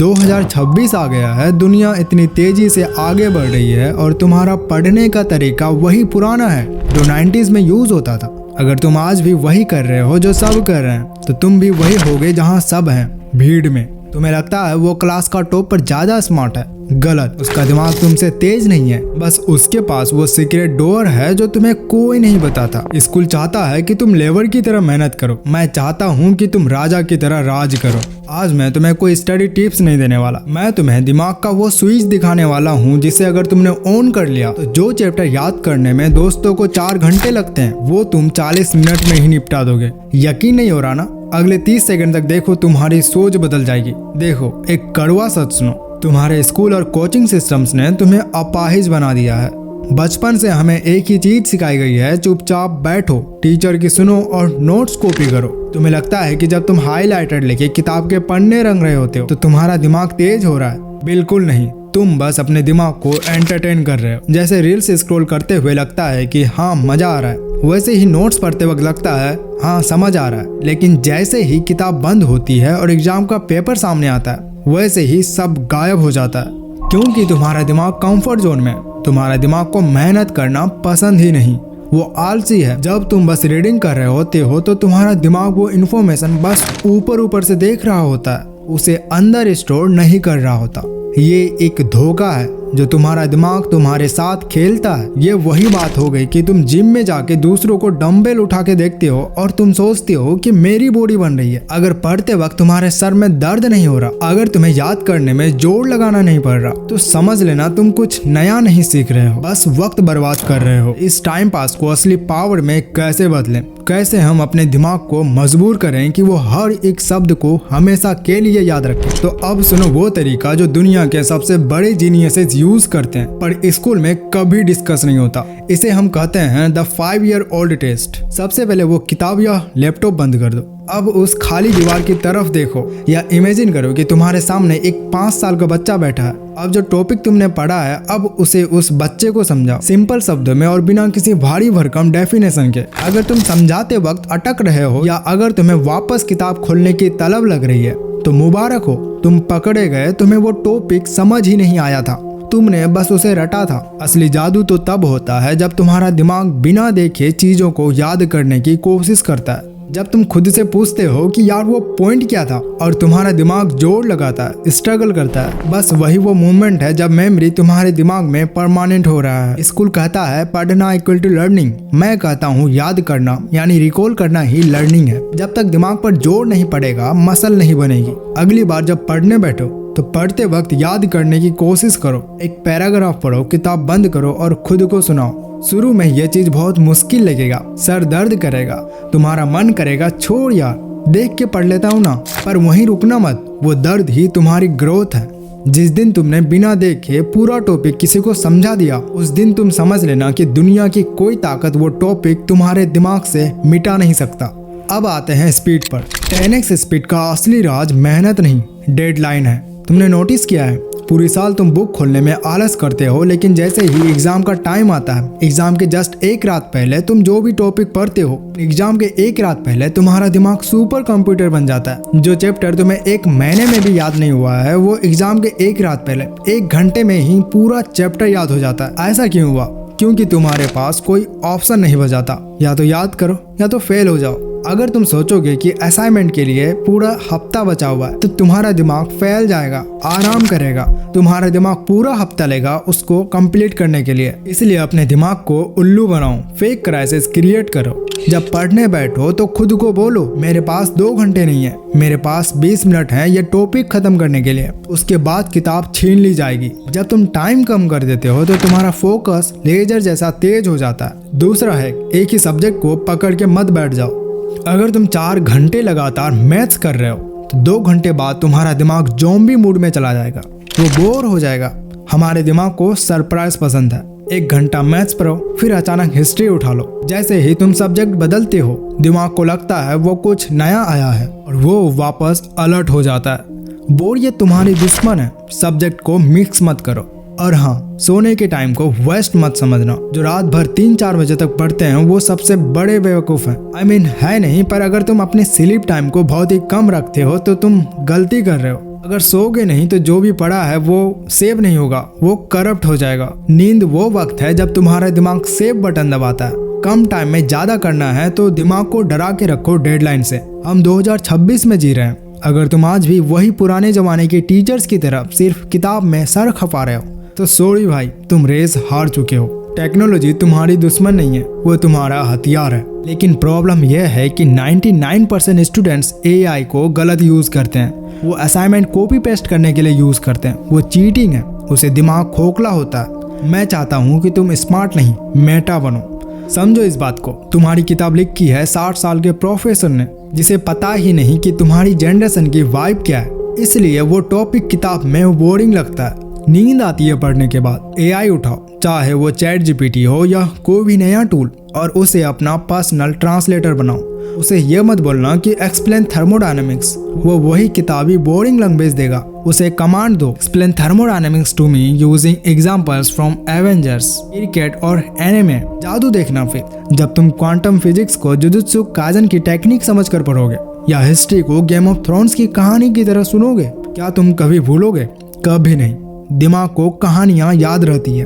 2026 आ गया है, दुनिया इतनी तेजी से आगे बढ़ रही है और तुम्हारा पढ़ने का तरीका वही पुराना है जो 90s में यूज होता था। अगर तुम आज भी वही कर रहे हो जो सब कर रहे हैं तो तुम भी वही होगे जहाँ सब हैं, भीड़ में। तुम्हें लगता है वो क्लास का टॉपर ज्यादा स्मार्ट है, गलत। उसका दिमाग तुमसे तेज नहीं है, बस उसके पास वो सीक्रेट डोर है जो तुम्हें कोई नहीं बताता। स्कूल चाहता है कि तुम लेबर की तरह मेहनत करो, मैं चाहता हूँ कि तुम राजा की तरह राज करो। आज मैं तुम्हें कोई स्टडी टिप्स नहीं देने वाला, मैं तुम्हें दिमाग का वो स्विच दिखाने वाला हूँ जिसे अगर तुमने ऑन कर लिया तो जो चैप्टर याद करने में दोस्तों को 4 घंटे लगते हैं वो तुम 40 मिनट में ही निपटा दोगे। यकीन नहीं हो रहा ना? अगले 30 सेकंड तक देखो, तुम्हारी सोच बदल जाएगी। देखो, एक कड़वा सच सुनो, तुम्हारे स्कूल और कोचिंग सिस्टम्स ने तुम्हें अपाहिज बना दिया है। बचपन से हमें एक ही चीज सिखाई गई है, चुपचाप बैठो, टीचर की सुनो और नोट्स कॉपी करो। तुम्हें लगता है कि जब तुम हाईलाइटर लेके किताब के पन्ने रंग रहे होते हो तो तुम्हारा दिमाग तेज हो रहा है। बिल्कुल नहीं, तुम बस अपने दिमाग को एंटरटेन कर रहे हो। जैसे रील्स स्क्रॉल करते हुए लगता है कि हाँ मजा आ रहा है, वैसे ही नोट्स पढ़ते वक्त लगता है हाँ समझ आ रहा है। लेकिन जैसे ही किताब बंद होती है और एग्जाम का पेपर सामने आता है वैसे ही सब गायब हो जाता है, क्योंकि तुम्हारा दिमाग कंफर्ट जोन में। तुम्हारा दिमाग को मेहनत करना पसंद ही नहीं, वो आलसी है। जब तुम बस रीडिंग कर रहे होते हो तो तुम्हारा दिमाग वो इन्फॉर्मेशन बस ऊपर ऊपर से देख रहा होता है, उसे अंदर स्टोर नहीं कर रहा होता। ये एक धोखा है जो तुम्हारा दिमाग तुम्हारे साथ खेलता है। ये वही बात हो गई कि तुम जिम में जाके दूसरों को डंबल उठा के देखते हो और तुम सोचते हो कि मेरी बॉडी बन रही है। अगर पढ़ते वक्त तुम्हारे सर में दर्द नहीं हो रहा, अगर तुम्हें याद करने में जोर लगाना नहीं पड़ रहा, तो समझ लेना तुम कुछ नया नहीं सीख रहे हो, बस वक्त बर्बाद कर रहे हो। इस टाइम पास को असली पावर में कैसे बदलें, कैसे हम अपने दिमाग को मजबूर करें कि वो हर एक शब्द को हमेशा के लिए याद रखे। तो अब सुनो वो तरीका जो दुनिया के सबसे बड़े जीनियसेस यूज करते हैं पर स्कूल में कभी डिस्कस नहीं होता। इसे हम कहते हैं द 5 ईयर ओल्ड टेस्ट। सबसे पहले वो किताब या लैपटॉप बंद कर दो। अब उस खाली दीवार की तरफ देखो या इमेजिन करो कि तुम्हारे सामने एक 5 साल का बच्चा बैठा है। अब जो टॉपिक तुमने पढ़ा है अब उसे उस बच्चे को समझाओ, सिंपल शब्दों में और बिना किसी भारी भरकम डेफिनेशन के। अगर तुम समझाते वक्त अटक रहे हो या अगर तुम्हें वापस किताब खोलने की तलब लग रही है तो मुबारक हो, तुम पकड़े गए। तुम्हें वो टॉपिक समझ ही नहीं आया था, तुमने बस उसे रटा था। असली जादू तो तब होता है जब तुम्हारा दिमाग बिना देखे चीजों को याद करने की कोशिश करता है। जब तुम खुद से पूछते हो कि यार वो पॉइंट क्या था और तुम्हारा दिमाग जोर लगाता है, स्ट्रगल करता है, बस वही वो मोमेंट है जब मेमोरी तुम्हारे दिमाग में परमानेंट हो रहा है। स्कूल कहता है पढ़ना इक्वल टू लर्निंग, मैं कहता हूँ याद करना यानी रिकॉल करना ही लर्निंग है। जब तक दिमाग पर जोर नहीं पड़ेगा मसल नहीं बनेगी। अगली बार जब पढ़ने बैठो तो पढ़ते वक्त याद करने की कोशिश करो। एक पैराग्राफ पढ़ो, किताब बंद करो और खुद को सुनाओ। शुरू में यह चीज बहुत मुश्किल लगेगा, सर दर्द करेगा, तुम्हारा मन करेगा छोड़ यार देख के पढ़ लेता हूँ ना, पर वहीं रुकना मत, वो दर्द ही तुम्हारी ग्रोथ है। जिस दिन तुमने बिना देखे पूरा टॉपिक किसी को समझा दिया उस दिन तुम समझ लेना कि दुनिया की कोई ताकत वो टॉपिक तुम्हारे दिमाग से मिटा नहीं सकता। अब आते हैं स्पीड पर। 10x स्पीड का असली राज मेहनत नहीं, डेडलाइन है। तुमने नोटिस किया है पूरी साल तुम बुक खोलने में आलस करते हो, लेकिन जैसे ही एग्जाम का टाइम आता है, एग्जाम के जस्ट एक रात पहले तुम जो भी टॉपिक पढ़ते हो, एग्जाम के एक रात पहले तुम्हारा दिमाग सुपर कंप्यूटर बन जाता है। जो चैप्टर तुम्हें 1 महीने में भी याद नहीं हुआ है वो एग्जाम के एक रात पहले 1 घंटे में ही पूरा चैप्टर याद हो जाता है। ऐसा क्यों हुआ? क्योंकि तुम्हारे पास कोई ऑप्शन नहीं बचाता, या तो याद करो या तो फेल हो जाओ। अगर तुम सोचोगे कि असाइनमेंट के लिए पूरा हफ्ता बचा हुआ है तो तुम्हारा दिमाग फैल जाएगा, आराम करेगा। तुम्हारा दिमाग पूरा हफ्ता लेगा उसको कंप्लीट करने के लिए। इसलिए अपने दिमाग को उल्लू बनाओ, फेक क्राइसिस क्रिएट करो। जब पढ़ने बैठो तो खुद को बोलो मेरे पास 2 घंटे नहीं है, मेरे पास 20 मिनट है ये टॉपिक खत्म करने के लिए। उसके बाद किताब छीन ली जाएगी। जब तुम टाइम कम कर देते हो तो तुम्हारा फोकस लेजर जैसा तेज हो जाता है। दूसरा है एक ही सब्जेक्ट को पकड़ के मत बैठ जाओ। अगर तुम 4 घंटे लगातार मैथ्स कर रहे हो तो 2 घंटे बाद तुम्हारा दिमाग ज़ॉम्बी मूड में चला जाएगा, वो बोर हो जाएगा। हमारे दिमाग को सरप्राइज पसंद है। 1 घंटा मैथ्स पढ़ो फिर अचानक हिस्ट्री उठा लो। जैसे ही तुम सब्जेक्ट बदलते हो दिमाग को लगता है वो कुछ नया आया है और वो वापस अलर्ट हो जाता है। बोरियत तुम्हारी दुश्मन है, सब्जेक्ट को मिक्स मत करो। और हाँ, सोने के टाइम को वेस्ट मत समझना। जो रात भर 3-4 बजे तक पढ़ते हैं वो सबसे बड़े बेवकूफ़ हैं। I mean, है नहीं, पर अगर तुम अपने स्लीप टाइम को बहुत ही कम रखते हो तो तुम गलती कर रहे हो। अगर सोओगे नहीं तो जो भी पढ़ा है वो सेव नहीं होगा, वो करप्ट हो जाएगा। नींद वो वक्त है जब तुम्हारा दिमाग सेव बटन दबाता है। कम टाइम में ज्यादा करना है तो दिमाग को डरा के रखो डेडलाइन से। हम 2026 में जी रहे हैं। अगर तुम आज भी वही पुराने जमाने के टीचर्स की तरफ सिर्फ किताब में सर खपा रहे हो तो सॉरी भाई, तुम रेस हार चुके हो। टेक्नोलॉजी तुम्हारी दुश्मन नहीं है, वो तुम्हारा हथियार है। लेकिन प्रॉब्लम यह है कि 99% स्टूडेंट्स एआई को गलत यूज करते हैं। वो असाइनमेंट कॉपी पेस्ट करने के लिए यूज करते हैं। वो चीटिंग है, उसे दिमाग खोखला होता है। मैं चाहता हूँ कि तुम स्मार्ट नहीं मेटा बनो। समझो इस बात को, तुम्हारी किताब लिखी है 60 साल के प्रोफेसर ने, जिसे पता ही नहीं कि तुम्हारी जनरेशन की वाइब क्या है। इसलिए वो टॉपिक किताब में बोरिंग लगता है। नींद आती है पढ़ने के बाद। एआई उठाओ, चाहे वो चैट जीपीटी हो या कोई भी नया टूल, और उसे अपना पर्सनल ट्रांसलेटर बनाओ। उसे ये मत बोलना कि एक्सप्लेन थर्मोडायनेमिक्स, वो वही किताबी बोरिंग लैंग्वेज देगा। उसे कमांड दो, explain thermodynamics to me using examples from Avengers, cricket और एनिमे। जादू देखना फिर जब तुम क्वांटम फिजिक्स को जुजुत्सु काइसेन की टेक्निक समझकर पढ़ोगे या हिस्ट्री को गेम ऑफ थ्रोन्स की कहानी की तरह सुनोगे, क्या तुम कभी भूलोगे? कभी नहीं। दिमाग को कहानियां याद रहती है,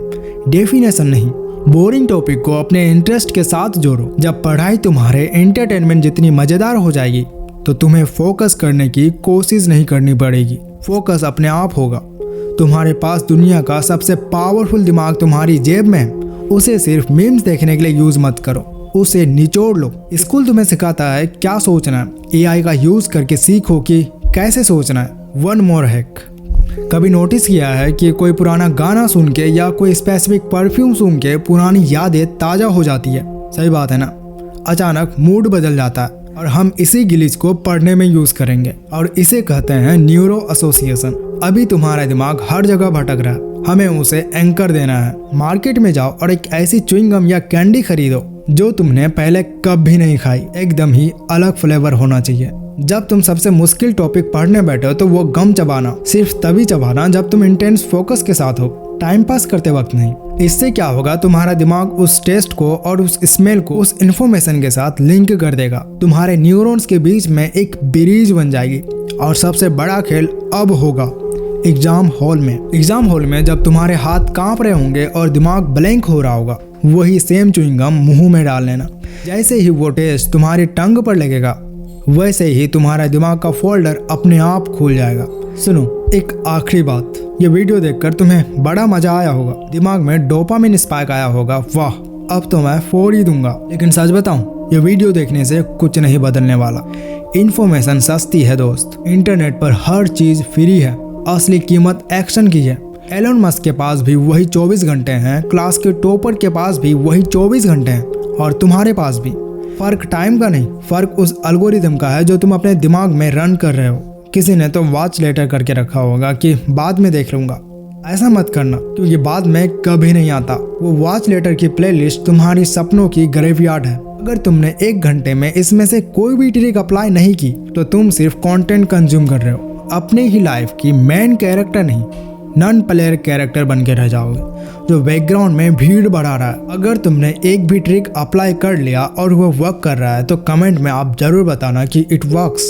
डेफिनेशन नहीं। बोरिंग टॉपिक को अपने इंटरेस्ट के साथ जोड़ो। जब पढ़ाई तुम्हारे एंटरटेनमेंट जितनी मजेदार हो जाएगी तो तुम्हें फोकस करने की कोशिश नहीं करनी पड़ेगी। फोकस अपने आप होगा। तुम्हारे पास दुनिया का सबसे पावरफुल दिमाग तुम्हारी जेब में है। उसे सिर्फ मीम्स देखने के लिए यूज मत करो, उसे निचोड़ लो। स्कूल तुम्हें सिखाता है क्या सोचना है। एआई का यूज करके सीखो कि कैसे सोचना है। वन मोर हैक, कभी नोटिस किया है कि कोई पुराना गाना सुन के या कोई स्पेसिफिक परफ्यूम सुन के पुरानी यादें ताजा हो जाती है? सही बात है ना? अचानक मूड बदल जाता है। और हम इसी गिलिच को पढ़ने में यूज करेंगे और इसे कहते हैं न्यूरो एसोसिएशन। अभी तुम्हारा दिमाग हर जगह भटक रहा है, हमें उसे एंकर देना है। मार्केट में जाओ और एक ऐसी च्युइंगम या कैंडी खरीदो जो तुमने पहले कभी नहीं खाई। एकदम ही अलग फ्लेवर होना चाहिए। जब तुम सबसे मुश्किल टॉपिक पढ़ने बैठे हो तो वो गम चबाना सिर्फ तभी चबाना जब तुम इंटेंस फोकस के साथ हो, टाइम पास करते वक्त नहीं। इससे क्या होगा, तुम्हारा दिमाग उस टेस्ट को और उस स्मेल को उस इन्फॉर्मेशन के साथ लिंक कर देगा। तुम्हारे न्यूरॉन्स के बीच में एक ब्रिज बन जाएगी। और सबसे बड़ा खेल अब होगा एग्जाम हॉल में। एग्जाम हॉल में जब तुम्हारे हाथ कांप रहे होंगे और दिमाग ब्लैंक हो रहा होगा, वही सेम च्युइंगम मुंह में डाल लेना। जैसे ही वो टेस्ट तुम्हारी टंग पर लगेगा, वैसे ही तुम्हारा दिमाग का फोल्डर अपने आप खुल जाएगा। सुनो, एक आखिरी बात, ये वीडियो देखकर तुम्हें बड़ा मजा आया होगा, दिमाग में डोपामिन स्पाइक आया होगा। वाह, अब तो मैं फोड़ ही दूंगा। लेकिन सच बताऊं, ये वीडियो देखने से कुछ नहीं बदलने वाला। इन्फॉर्मेशन सस्ती है दोस्त, इंटरनेट पर हर चीज फ्री है। असली कीमत एक्शन की है। एलन मस्क के पास भी वही 24 घंटे हैं, क्लास के टॉपर के पास भी वही 24 घंटे हैं, और तुम्हारे पास भी। फर्क टाइम का नहीं, फर्क उस एल्गोरिदम का है जो तुम अपने दिमाग में रन कर रहे हो। किसी ने तो वॉच लेटर करके रखा होगा कि बाद में देख लूंगा। ऐसा मत करना, क्योंकि बाद में कभी नहीं आता। वो वॉच लेटर की प्लेलिस्ट तुम्हारी सपनों की ग्रेवयार्ड है। अगर तुमने 1 घंटे में इसमें से कोई भी ट्रिक अप्लाई नहीं की तो तुम सिर्फ कंटेंट कंज्यूम कर रहे हो, अपने ही लाइफ की मेन कैरेक्टर नहीं, नॉन प्लेयर कैरेक्टर बन के रह जाओगे जो बैकग्राउंड में भीड़ बढ़ा रहा है। अगर तुमने एक भी ट्रिक अप्लाई कर लिया और वो वर्क कर रहा है तो कमेंट में आप जरूर बताना कि इट वर्क्स।